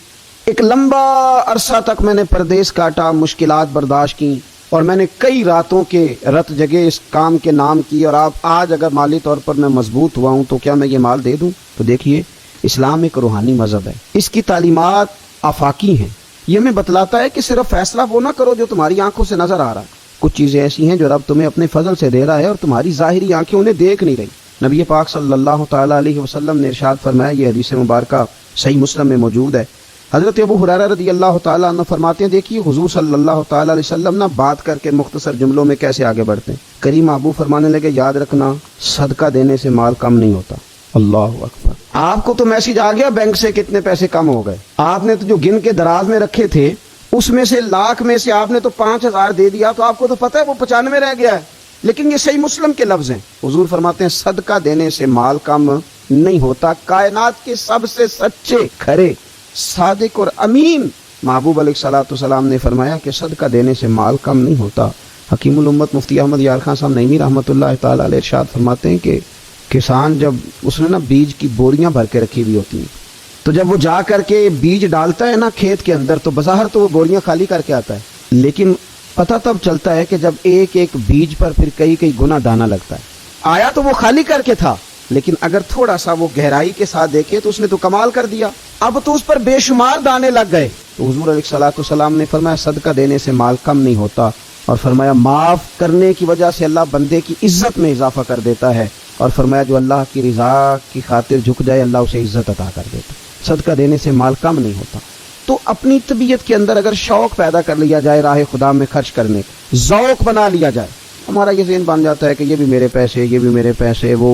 ایک لمبا عرصہ تک میں نے پردیس کاٹا، مشکلات برداشت کی، اور میں نے کئی راتوں کے رت جگہ اس کام کے نام کی، اور آپ آج اگر مالی طور پر میں مضبوط ہوا ہوں تو کیا میں یہ مال دے دوں؟ تو دیکھیے، اسلام ایک روحانی مذہب ہے، اس کی تعلیمات آفاقی ہیں۔ یہ ہمیں بتلاتا ہے کہ صرف فیصلہ وہ نہ کرو جو تمہاری آنکھوں سے نظر آ رہا ہے، کچھ چیزیں ایسی ہیں جو رب تمہیں اپنے فضل سے دے رہا ہے اور تمہاری ظاہری آنکھیں انہیں دیکھ نہیں رہی۔ نبی پاک صلی اللہ تعالی علیہ وسلم نے ارشاد فرمایا، یہ حدیث مبارکہ صحیح مسلم میں موجود ہے، حضرت ابو ہریرہ رضی اللہ تعالیٰ عنہ فرماتے ہیں، دیکھیے حضور صلی اللہ تعالیٰ علیہ وسلم بات کر کے مختصر جملوں میں کیسے آگے بڑھتے ہیں۔ کریم ابو فرمانے لگے، یاد رکھنا صدقہ دینے سے مال کم نہیں ہوتا۔ اللہ اکبر! آپ کو تو میسج آ گیا بینک سے کتنے پیسے کم ہو گئے، آپ نے تو جو گن کے دراز میں رکھے تھے اس میں سے لاکھ میں سے آپ نے تو 5000 دے دیا، تو آپ کو تو پتہ ہے وہ 95 رہ گیا ہے۔ لیکن یہ صحیح مسلم کے لفظ ہیں، حضور فرماتے ہیں صدقہ دینے سے مال کم نہیں ہوتا۔ کائنات کے سب سے سچے، کھرے، صادق اور امین محبوب علیہ الصلوۃ والسلام نے فرمایا کہ صدقہ دینے سے مال کم نہیں ہوتا۔ حکیم الامت مفتی احمد یار خان صاحب نعیمی رحمۃ اللہ تعالی علیہ ارشاد فرماتے ہیں کہ کسان جب اس نے بیج کی بوریاں بھر کے رکھی ہوئی ہوتی ہیں، تو جب وہ جا کر کے بیج ڈالتا ہے کھیت کے اندر، تو بظاہر تو وہ بوریاں خالی کر کے آتا ہے، لیکن پتہ تب چلتا ہے کہ جب ایک ایک بیج پر پھر کئی گنا دانہ لگتا ہے۔ آیا تو وہ خالی کر کے تھا، لیکن اگر تھوڑا سا وہ گہرائی کے ساتھ دیکھے تو اس نے تو کمال کر دیا، اب تو اس پر بے شمار دانے لگ گئے۔ تو حضور علیہ الصلوۃ والسلام نے فرمایا صدقہ دینے سے مال کم نہیں ہوتا، اور فرمایا معاف کرنے کی وجہ سے اللہ بندے کی عزت میں اضافہ کر دیتا ہے، اور فرمایا جو اللہ کی رضا کی خاطر جھک جائے اللہ اسے عزت عطا کر دیتا ہے۔ صدقہ دینے سے مال کم نہیں ہوتا۔ تو اپنی طبیعت کے اندر اگر شوق پیدا کر لیا جائے راہ خدا میں خرچ کرنے کا، ذوق بنا لیا جائے، ہمارا یہ ذہن بن جاتا ہے کہ یہ بھی میرے پیسے، یہ بھی میرے پیسے، وہ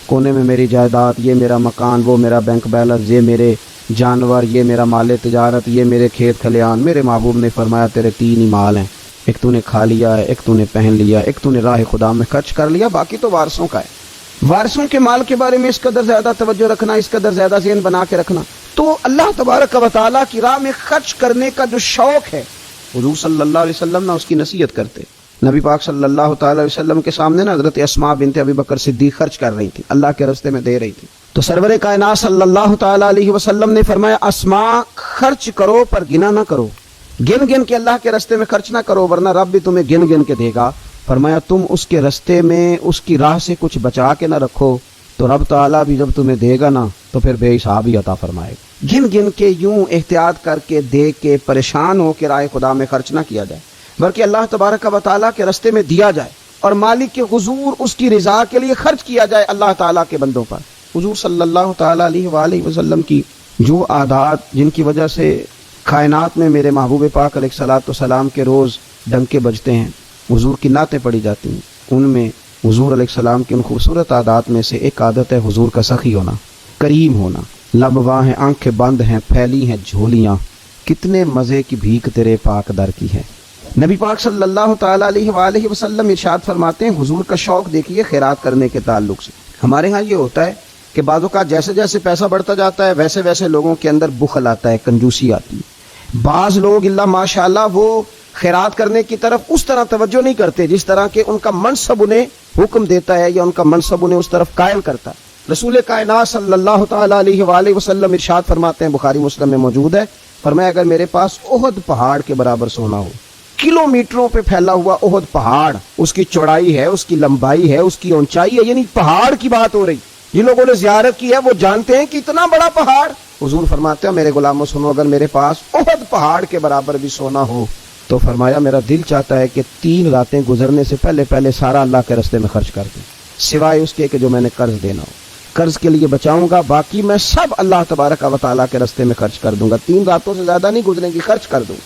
کونے میں میری جائیداد، یہ میرا مکان، وہ میرا بینک بیلنس، یہ میرے جانور، یہ میرا مال تجارت، یہ میرے کھیت کھلیان۔ میرے محبوب نے فرمایا تیرے 3 ہی مال ہیں، ایک تو نے کھا لیا ہے، ایک تو نے پہن لیا، ایک تو نے راہ خدا میں خرچ کر لیا، باقی تو وارثوں کا ہے۔ وارثوں کے مال کے بارے میں اس قدر زیادہ توجہ رکھنا، اس قدر زیادہ ذہن بنا کے رکھنا، تو اللہ تبارک و تعالیٰ کی راہ میں خرچ کرنے کا جو شوق ہے، حضور صلی اللہ علیہ وسلم نے اس کی نصیحت کرتے۔ نبی پاک صلی اللہ تعالی علیہ وسلم کے سامنے حضرت اسماء بنت ابی بکر صدیق خرچ کر رہی تھی، اللہ کے راستے میں دے رہی تھی، تو سرور کائنات صلی اللہ تعالی علیہ وسلم نے فرمایا اسماء خرچ کرو پر گنا نہ کرو، گن کے اللہ کے راستے میں خرچ نہ کرو ورنہ رب بھی تمہیں گن کے دے گا۔ فرمایا تم اس کے راستے میں اس کی راہ سے کچھ بچا کے نہ رکھو تو رب تعالیٰ بھی جب تمہیں دے گا نا تو پھر بے حساب ہی عطا فرمائے گا۔ گن کے یوں احتیاط کر کے دے کے پریشان ہو کے راہ خدا میں خرچ نہ کیا جائے۔ بلکہ اللہ تبارک و تعالیٰ کے راستے میں دیا جائے اور مالک کے حضور اس کی رضا کے لیے خرچ کیا جائے اللہ تعالیٰ کے بندوں پر۔ حضور صلی اللہ تعالیٰ علیہ وآلہ وسلم کی جو عادات جن کی وجہ سے کائنات میں میرے محبوب پاک علیہ الصلوۃ والسلام کے روز ڈنکے بجتے ہیں، حضور کی نعتیں پڑھی جاتی ہیں، ان میں حضور علیہ السلام کی ان خوبصورت عادات میں سے ایک عادت ہے حضور کا سخی ہونا، کریم ہونا۔ لب واں ہیں، آنکھیں بند ہیں، پھیلی ہیں جھولیاں، کتنے مزے کی بھیک تیرے پاک در کی ہے۔ نبی پاک صلی اللہ تعالیٰ علیہ وآلہ وسلم ارشاد فرماتے ہیں، حضور کا شوق دیکھیے خیرات کرنے کے تعلق سے۔ ہمارے ہاں یہ ہوتا ہے کہ بعض اوقات جیسے جیسے پیسہ بڑھتا جاتا ہے ویسے ویسے لوگوں کے اندر بخل آتا ہے، کنجوسی آتی ہے۔ بعض لوگ اللہ ماشاءاللہ وہ خیرات کرنے کی طرف اس طرح توجہ نہیں کرتے جس طرح کہ ان کا منصب انہیں حکم دیتا ہے یا ان کا منصب انہیں اس طرف قائل کرتا ہے۔ رسول کائنات صلی اللہ تعالیٰ علیہ وآلہ وسلم ارشاد فرماتے ہیں، بخاری مسلم میں موجود ہے، فرمایا اگر میرے پاس احد پہاڑ کے برابر سونا ہو، کلومیٹروں پہ پھیلا ہوا احد پہاڑ، اس کی چوڑائی ہے، اس کی لمبائی ہے، اس کی اونچائی ہے، یعنی پہاڑ کی بات ہو رہی، جن لوگوں نے زیارت کی ہے وہ جانتے ہیں کہ اتنا بڑا پہاڑ۔ حضور فرماتے ہیں میرے غلاموں سنو، اگر میرے پاس احد پہاڑ کے برابر بھی سونا ہو تو فرمایا میرا دل چاہتا ہے کہ 3 راتیں گزرنے سے پہلے پہلے سارا اللہ کے راستے میں خرچ کر دوں، سوائے اس کے کہ جو میں نے قرض دینا ہو، قرض کے لیے بچاؤں گا، باقی میں سب اللہ تبارک و تعالیٰ کے راستے میں خرچ کر دوں گا، 3 راتوں سے زیادہ نہیں گزریں گی، خرچ کر دوں۔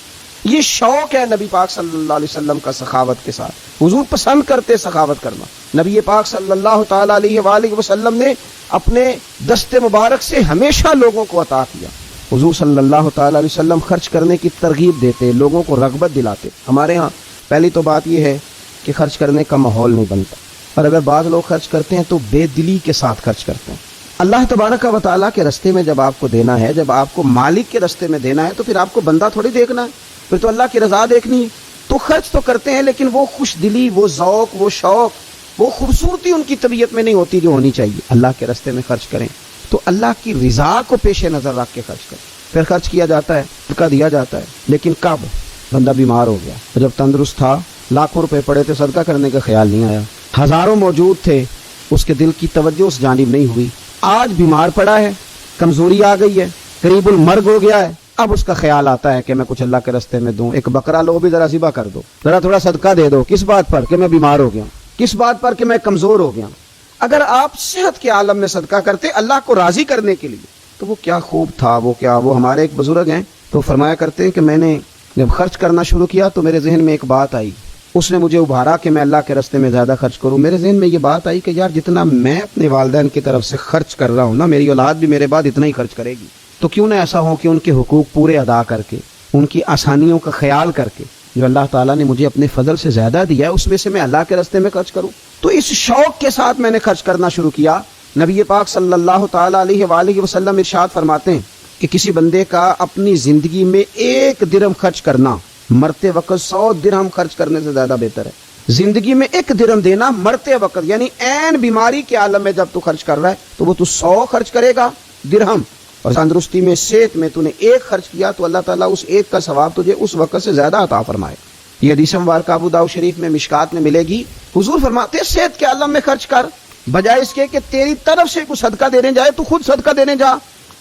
یہ شوق ہے نبی پاک صلی اللہ علیہ وسلم کا سخاوت کے ساتھ۔ حضور پسند کرتے سخاوت کرنا۔ نبی پاک صلی اللہ تعالیٰ علیہ وآلہ وسلم نے اپنے دست مبارک سے ہمیشہ لوگوں کو عطا کیا۔ حضور صلی اللہ تعالیٰ علیہ وسلم خرچ کرنے کی ترغیب دیتے، لوگوں کو رغبت دلاتے۔ ہمارے ہاں پہلی تو بات یہ ہے کہ خرچ کرنے کا ماحول نہیں بنتا، اور اگر بعض لوگ خرچ کرتے ہیں تو بے دلی کے ساتھ خرچ کرتے ہیں۔ اللہ تبارک و تعالیٰ کے راستے میں جب آپ کو دینا ہے، جب آپ کو مالک کے راستے میں دینا ہے، تو پھر آپ کو بندہ تھوڑی دیکھنا ہے، پھر تو اللہ کی رضا دیکھنی ہے۔ تو خرچ تو کرتے ہیں لیکن وہ خوش دلی، وہ ذوق، وہ شوق، وہ خوبصورتی ان کی طبیعت میں نہیں ہوتی جو ہونی چاہیے۔ اللہ کے راستے میں خرچ کریں تو اللہ کی رضا کو پیش نظر رکھ کے خرچ کریں۔ پھر خرچ کیا جاتا ہے، صدقہ دیا جاتا ہے، لیکن کب بندہ بیمار ہو گیا، جب تندرست تھا، لاکھوں روپے پڑے تھے، صدقہ کرنے کا خیال نہیں آیا، ہزاروں موجود تھے، اس کے دل کی توجہ اس جانب نہیں ہوئی، آج بیمار پڑا ہے، کمزوری آ گئی ہے، قریب المرگ ہو گیا ہے، اب اس کا خیال آتا ہے کہ میں کچھ اللہ کے راستے میں دوں، ایک بکرا لو بھی ذرا ذبح کر دو، ذرا تھوڑا صدقہ دے دو۔ کس بات پر؟ کہ میں بیمار ہو گیا ہوں، کس بات پر؟ کہ میں کمزور ہو گیا ہوں۔ اگر آپ صحت کے عالم میں صدقہ کرتے اللہ کو راضی کرنے کے لیے تو وہ کیا خوب تھا، وہ ہمارے ایک بزرگ ہیں تو فرمایا کرتے ہیں کہ میں نے جب خرچ کرنا شروع کیا تو میرے ذہن میں ایک بات آئی، اس نے مجھے ابھارا کہ میں اللہ کے راستے میں زیادہ خرچ کروں۔ میرے ذہن میں یہ بات آئی کہ یار جتنا میں اپنے والدین کی طرف سے خرچ کر رہا ہوں نا، میری اولاد بھی میرے بعد اتنا ہی خرچ کرے گی، تو کیوں نہ ایسا ہو کہ ان کے حقوق پورے ادا کر کے، ان کی آسانیوں کا خیال کر کے، جو اللہ تعالیٰ نے مجھے اپنے فضل سے زیادہ دیا ہے اس میں سے میں اللہ کے راستے میں خرچ کروں۔ تو اس شوق کے ساتھ میں نے خرچ کرنا شروع کیا۔ نبی پاک صلی اللہ تعالیٰ علیہ وآلہ وسلم ارشاد فرماتے ہیں کہ کسی بندے کا اپنی زندگی میں 1 درہم خرچ کرنا مرتے وقت 100 درہم خرچ کرنے سے زیادہ بہتر ہے۔ زندگی میں 1 درہم دینا مرتے وقت، یعنی عین بیماری کے عالم میں جب تو خرچ کر رہا ہے تو وہ تو 100 خرچ کرے گا درہم، اور تندرستی میں، صحت میں تو نے 1 خرچ کیا تو اللہ تعالیٰ اس 1 کا ثواب تجھے اس وقت سے زیادہ عطا فرمائے۔ یہ حدیث مبارکہ ابو داؤد شریف میں مشکات میں ملے گی۔ حضور فرماتے ہیں صحت کے عالم میں خرچ کر، بجائے اس کے کہ تیری طرف سے کچھ صدقہ دینے جائے تو خود صدقہ دینے جا،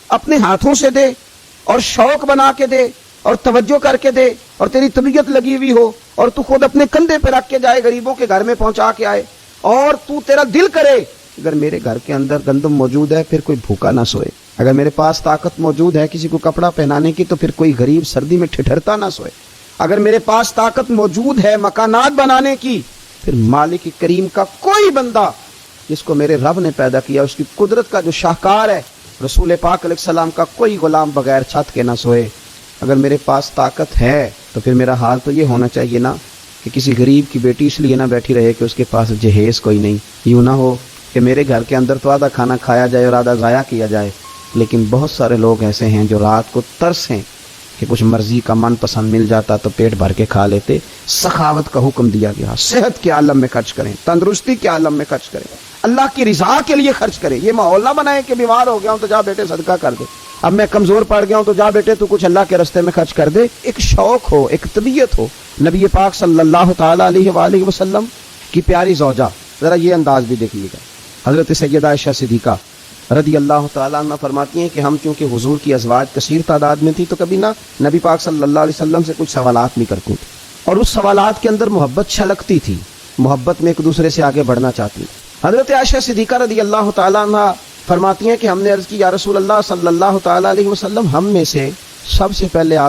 اپنے ہاتھوں سے دے اور شوق بنا کے دے اور توجہ کر کے دے، اور تیری طبیعت لگی ہوئی ہو اور تو خود اپنے کندھے پہ رکھ کے جائے، غریبوں کے گھر میں پہنچا کے آئے، اور تو تیرا دل کرے اگر میرے گھر کے اندر گندم موجود ہے پھر کوئی بھوکا نہ سوئے، اگر میرے پاس طاقت موجود ہے کسی کو کپڑا پہنانے کی تو پھر کوئی غریب سردی میں ٹھٹھرتا نہ سوئے، اگر میرے پاس طاقت موجود ہے مکانات بنانے کی، پھر مالک کریم کا کوئی بندہ جس کو میرے رب نے پیدا کیا، اس کی قدرت کا جو شاہکار ہے رسول پاک علیہ السلام کا، کوئی غلام بغیر چھت کے نہ سوئے۔ اگر میرے پاس طاقت ہے تو پھر میرا حال تو یہ ہونا چاہیے نا کہ کسی غریب کی بیٹی اس لیے نہ بیٹھی رہے کہ اس کے پاس جہیز کوئی نہیں، یوں نہ ہو کہ میرے گھر کے اندر تو آدھا کھانا کھایا جائے اور آدھا ضائع کیا جائے، لیکن بہت سارے لوگ ایسے ہیں جو رات کو ترسیں کہ کچھ مرضی کا من پسند مل جاتا تو پیٹ بھر کے کھا لیتے۔ سخاوت کا حکم دیا گیا، صحت کے عالم میں خرچ کریں، تندرستی کے عالم میں خرچ کریں، اللہ کی رضا کے لیے خرچ کریں۔ یہ ماحول نہ بنائیں کہ بیمار ہو گیا ہوں تو جا بیٹے صدقہ کر دے، اب میں کمزور پڑ گیا ہوں تو جا بیٹے تو کچھ اللہ کے راستے میں خرچ کر دے۔ ایک شوق ہو، ایک طبیعت ہو۔ نبی پاک صلی اللہ تعالیٰ علیہ وآلہ وسلم کی پیاری زوجہ، ذرا یہ انداز بھی دیکھیے گا، حضرت سیدہ عائشہ صدیقہ رضی اللہ تعالیٰ عنہ فرماتی ہیں کہ ہم چونکہ حضور کی ازواج کثیر تعداد میں تھی تو کبھی نہ نبی پاک صلی اللہ علیہ وسلم سے کچھ سوالات نہیں کرتے تھے، اور اس سوالات کے اندر محبت چھلکتی تھی، محبت میں ایک دوسرے سے آگے بڑھنا چاہتی۔ حضرت عائشہ صدیقہ رضی اللہ تعالیٰ عنہ فرماتی ہیں کہ ہم نے عرض کی یا رسول اللہ صلی اللہ تعالیٰ علیہ وسلم، ہم میں سے سب سے پہلے